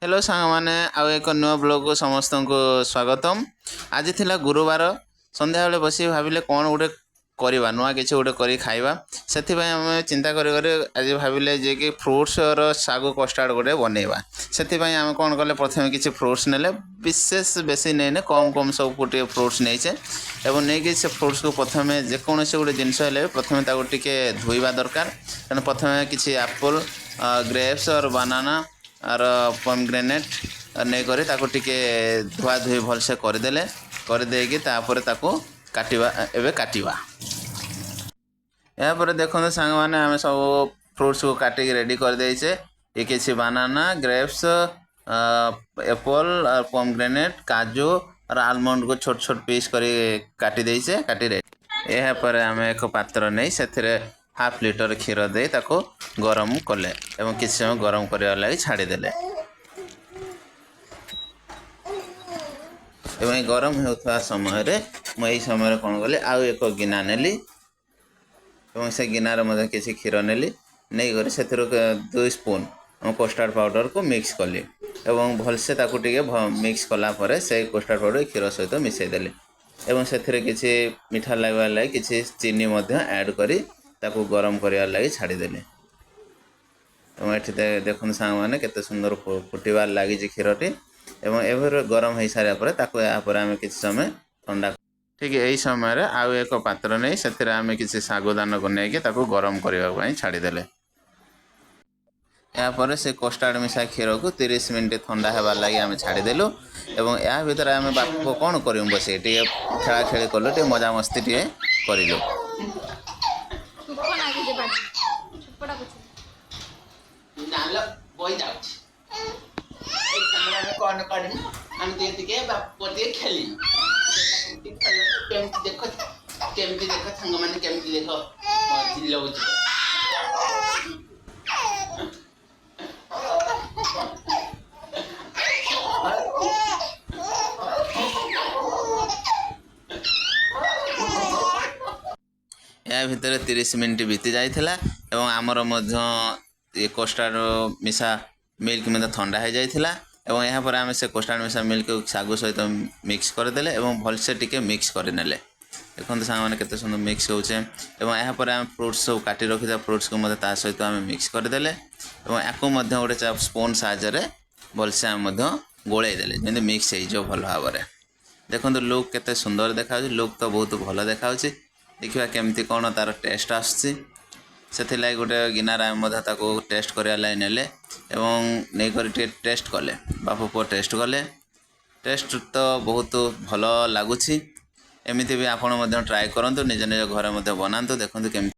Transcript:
Hello सांग मैंने आउ एक नुआ ब्लॉग को समस्त को स्वागतम। आज थिला गुरुवार संध्या बेले बस भाविले कौन गोटे करवा नुआ किसी गोटे कर खाଇବା ସେଥିପାଇଁ ଆମେ ଚିନ୍ତା କରି ଆଜି ଭାବିଲେ ଯେ କି ଫ୍ରୁଟ୍ସର ଶାଗୁ କଷ୍ଟାର୍ଡ଼ ଗୋଟେ ବନେଇବା। ସେଥିପାଇଁ ଆମେ କ'ଣ କଲେ ପ୍ରଥମେ କିଛି ଫ୍ରୁଟ୍ସ ନେଲେ ବିଶେଷ ବେଶୀ ନେଇନେ କମ୍ କମ୍ ସବୁ ଗୋଟିଏ ଫ୍ରୁଟ୍ସ ନେଇଛେ ଏବଂ ନେଇକି ସେ ଫ୍ରୁଟ୍ସକୁ ପ୍ରଥମେ ଯେକୌଣସି ଗୋଟେ ଜିନିଷ ହେଲେ ପ୍ରଥମେ ତାକୁ ଟିକେ ଧୋଇବା ଦରକାର। ତେଣୁ ପ୍ରଥମେ କିଛି ଆପଲ୍ ଗ୍ରେପ୍ସ ଅର୍ ବାନାନା आर पमग्रेनेट नहीं ताको टिके धुआ धुई भलसे करदेले करदेकी तापर ताको काटिबा एबे काटिबा। यापर देखो सांग मैंने आम सब फ्रूट्स को काटिक रेडी कर देइछे। ये किसी बानाना ग्रेप्स एप्पल और पमग्रेनेट काजू और आलमंड को छोट छोट पीस करी काटी देइछे काटी रेडी। यह पर आम एक पात्र नहीं से हाफ लिटर क्षीर दे ताको गरम कले एवं किसी समय गरम करने लगी छाड़ीदे एवं गरम होता समय मुझे समय कौन कली आउ एक गिना नेली एवं से गिनार मध्य किसी क्षीर नेली नहीं कर से 2 स्पून कस्टार्ड पाउडर को मिक्स कली एवं भलसे ताकू टिके मिक्स कला परे से कस्टार्ड पाउडर क्षीर सहित मिसईदेली एवं से किसी मीठा लगवा लगी किसी चीनी ऐड करी ताकू गरम करने लगी छाड़ीदे। ये देखते सांग मैंने केते सुंदर फुटबार लगी क्षीरटी एवं एभर गरम हो सारापर तापर आम कि समय ठंडा ठीक यही समय आउ एक पात्र नहीं से आम किसी सागुदान को लेकिन गरम करने छाड़ीदे। यापर से कस्टार्ड मिसा क्षीर को 30 मिनट ठंडा होबार लगी आम छाड़ीदेलु एवं या भर आम बाप को कौन करूँ बस खेला खेली कलु टे मजा मस्ती टे करूँ। कौन करें हम देखिए बाप खेली देखो केमती देखो संग मैंने केमती देखो चिल्लाऊ या भितर 30 मिनट बीती जाइथिला एवं आमर मध्य कस्टार्ड मिसा मिल्क में ठंडा हो जाइथिला एवं यहाँ पर आम से कस्टार्ड मिसा मिल्क सागु सहित मिक्स करदेले एवं भलसे टिके मिक्स करनेले। देखते सांग मैंने केते सुंदर मिक्स होचे एवं यहाँ पर आम फ्रूट्स सब काटी रखी फ्रूट्स को ता सहित आम मिक्स करदेले एवं याकू गोटे स्पून साहाय्य भलसे आम गोलैदेले जमी मिक्स हो भल भाव में। देखो लुक केते सुंदर देखा लुक तो बहुत भल देखा देखा केमती कौन तार टेस्ट आसुची से गोटे गिनार आम टेस्ट कराने नेले एवं नहीं कर टेस्ट कले बाप पुओ टेस्ट कले टेस्ट तो बहुत भल लगुच एमती भी आपण ट्राए करूँ निज निज घर बनातु देखते केमती।